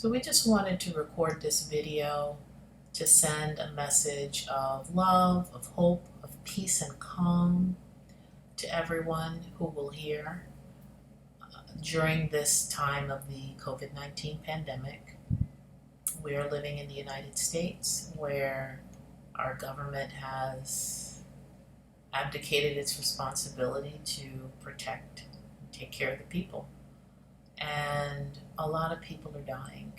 So we just wanted to record this video to send a message of love, of hope, of peace and calm to everyone who will hear during this time of the COVID-19 pandemic. We are living in the United States where our government has abdicated its responsibility to protect and take care of the people. And a lot of people are dying.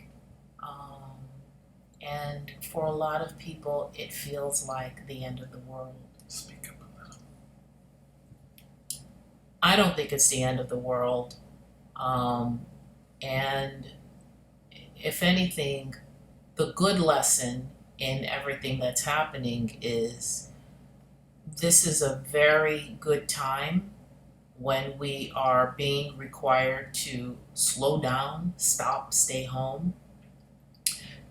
And for a lot of people, it feels like the end of the world. Speak up a little. I don't think it's the end of the world. And if anything, the good lesson in everything that's happening is this is a very good time when we are being required to slow down, stop, stay home,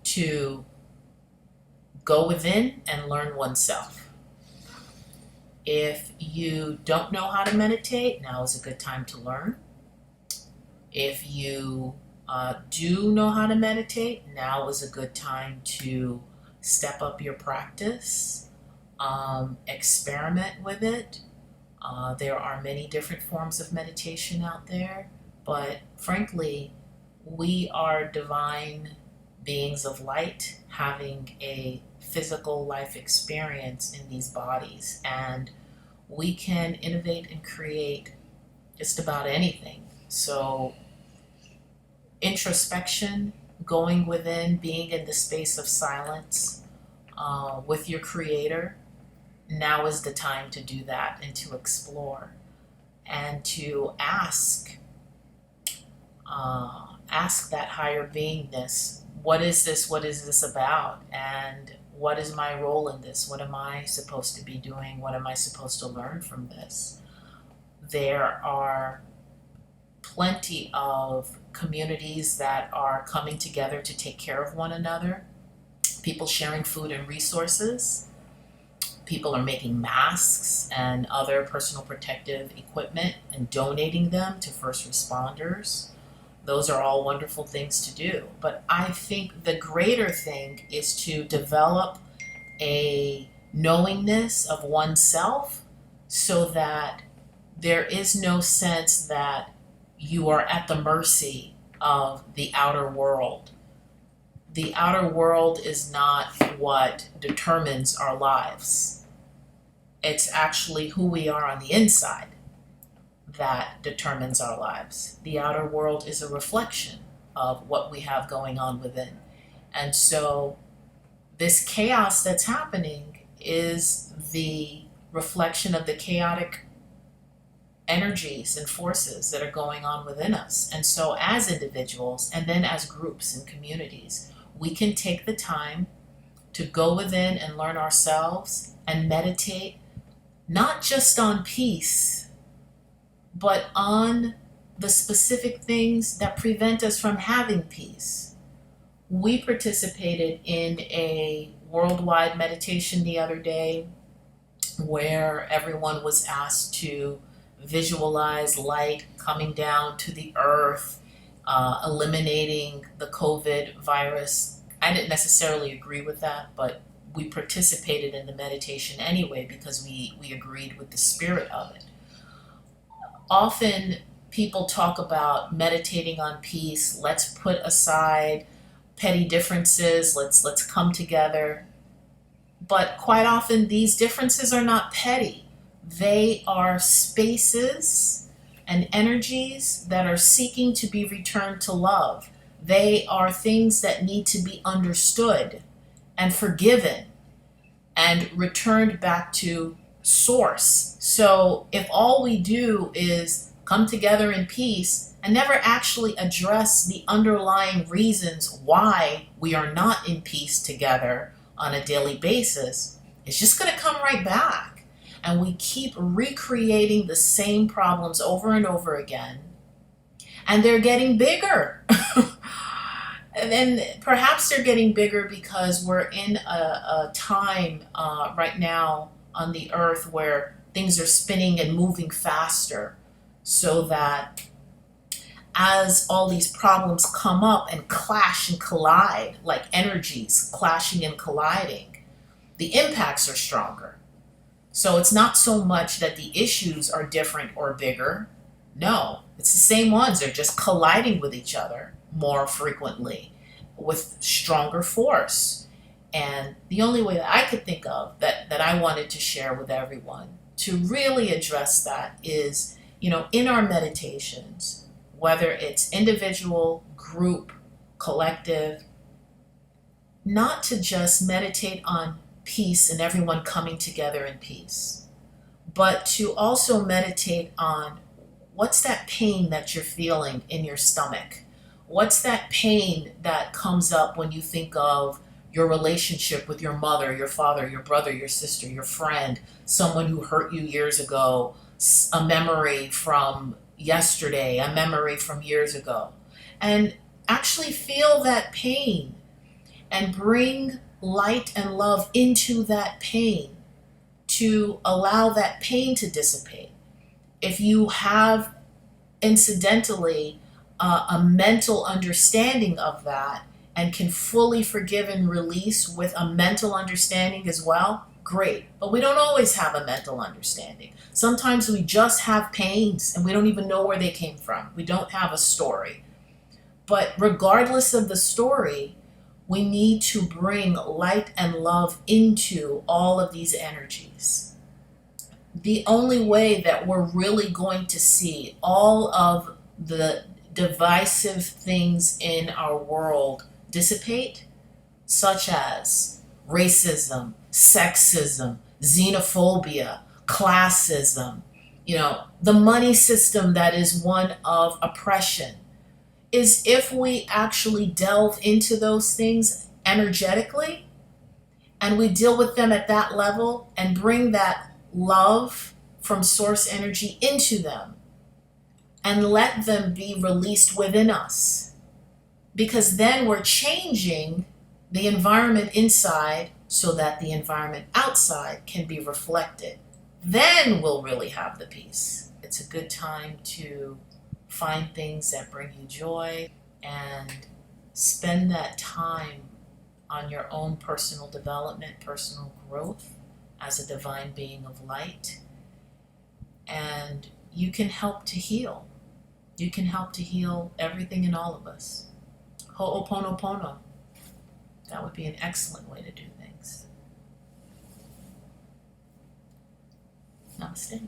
to go within and learn oneself. If you don't know how to meditate, now is a good time to learn. If you do know how to meditate, now is a good time to step up your practice, experiment with it. There are many different forms of meditation out there, but frankly, we are divine beings of light having a physical life experience in these bodies, and we can innovate and create just about anything. So introspection, going within, being in the space of silence with your creator, now is the time to do that and to explore and to ask that higher beingness, what is this about, and what is my role in this? What am I supposed to be doing? What am I supposed to learn from this? There are plenty of communities that are coming together to take care of one another, people sharing food and resources. People are making masks and other personal protective equipment and donating them to first responders. Those are all wonderful things to do. But I think the greater thing is to develop a knowingness of oneself so that there is no sense that you are at the mercy of the outer world. The outer world is not what determines our lives. It's actually who we are on the inside that determines our lives. The outer world is a reflection of what we have going on within. And so this chaos that's happening is the reflection of the chaotic energies and forces that are going on within us. And so as individuals and then as groups and communities, we can take the time to go within and learn ourselves and meditate, not just on peace, but on the specific things that prevent us from having peace. We participated in a worldwide meditation the other day where everyone was asked to visualize light coming down to the earth, eliminating the COVID virus. I didn't necessarily agree with that, but we participated in the meditation anyway because we agreed with the spirit of it. Often people talk about meditating on peace. Let's put aside petty differences. Let's come together. But quite often these differences are not petty. They are spaces and energies that are seeking to be returned to love. They are things that need to be understood and forgiven and returned back to source. So if all we do is come together in peace and never actually address the underlying reasons why we are not in peace together on a daily basis, it's just going to come right back. And we keep recreating the same problems over and over again. And they're getting bigger. And then perhaps they're getting bigger because we're in a time right now on the earth where things are spinning and moving faster, so that as all these problems come up and clash and collide, like energies clashing and colliding, the impacts are stronger. So it's not so much that the issues are different or bigger. No, it's the same ones. They're just colliding with each other more frequently with stronger force. And the only way that I could think of that I wanted to share with everyone to really address that is, in our meditations, whether it's individual, group, collective, not to just meditate on peace and everyone coming together in peace, but to also meditate on what's that pain that you're feeling in your stomach? What's that pain that comes up when you think of your relationship with your mother, your father, your brother, your sister, your friend, someone who hurt you years ago, a memory from yesterday, a memory from years ago? And actually feel that pain and bring light and love into that pain to allow that pain to dissipate. If you have incidentally a mental understanding of that and can fully forgive and release with a mental understanding as well, great. But we don't always have a mental understanding. Sometimes we just have pains and we don't even know where they came from. We don't have a story. But regardless of the story, we need to bring light and love into all of these energies. The only way that we're really going to see all of the divisive things in our world dissipate, such as racism, sexism, xenophobia, classism, the money system that is one of oppression, is if we actually delve into those things energetically and we deal with them at that level and bring that love from source energy into them and let them be released within us. Because then we're changing the environment inside so that the environment outside can be reflected. Then we'll really have the peace. It's a good time to find things that bring you joy and spend that time on your own personal development, personal growth as a divine being of light. And you can help to heal. You can help to heal everything in all of us. Ho'oponopono. That would be an excellent way to do things. Namaste.